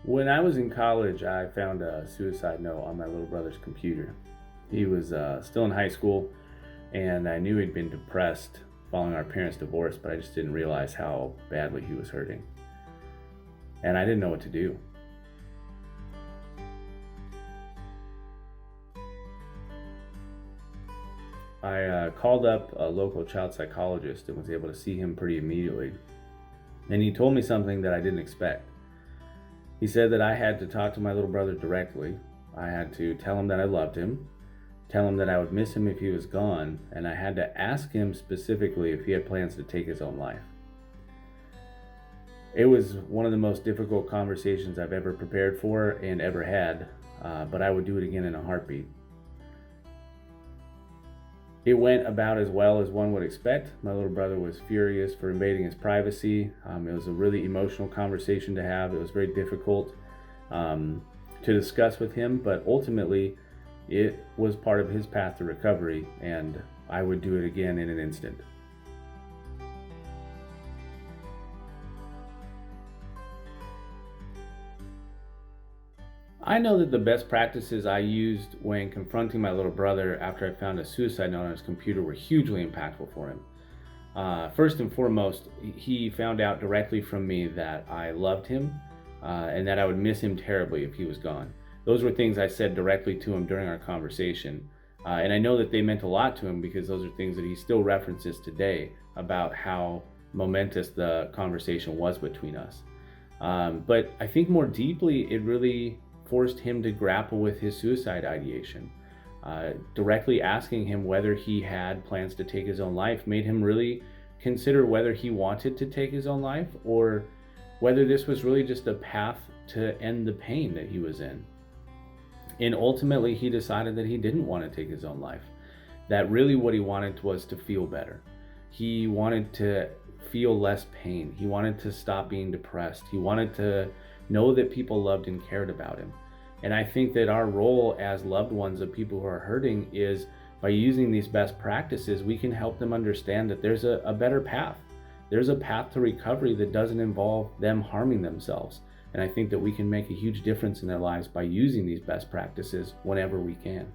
When I was in college, I found a suicide note on my little brother's computer. He was still in high school, and I knew he'd been depressed following our parents' divorce, but I just didn't realize how badly he was hurting. And I didn't know what to do. I called up a local child psychologist and was able to see him pretty immediately. And he told me something that I didn't expect. He said that I had to talk to my little brother directly. I had to tell him that I loved him, tell him that I would miss him if he was gone, and I had to ask him specifically if he had plans to take his own life. It was one of the most difficult conversations I've ever prepared for and ever had, but I would do it again in a heartbeat. It went about as well as one would expect. My little brother was furious for invading his privacy. It was a really emotional conversation to have. It was very difficult to discuss with him, but ultimately it was part of his path to recovery, and I would do it again in an instant. I know that the best practices I used when confronting my little brother after I found a suicide note on his computer were hugely impactful for him. First and foremost, he found out directly from me that I loved him and that I would miss him terribly if he was gone. Those were things I said directly to him during our conversation. And I know that they meant a lot to him because those are things that he still references today about how momentous the conversation was between us. But I think more deeply, it really forced him to grapple with his suicide ideation. Directly asking him whether he had plans to take his own life made him really consider whether he wanted to take his own life or whether this was really just a path to end the pain that he was in. And ultimately, he decided that he didn't want to take his own life. That really what he wanted was to feel better. He wanted to feel less pain. He wanted to stop being depressed. He wanted to know that people loved and cared about him. And I think that our role as loved ones of people who are hurting is by using these best practices, we can help them understand that there's a better path. There's a path to recovery that doesn't involve them harming themselves. And I think that we can make a huge difference in their lives by using these best practices whenever we can.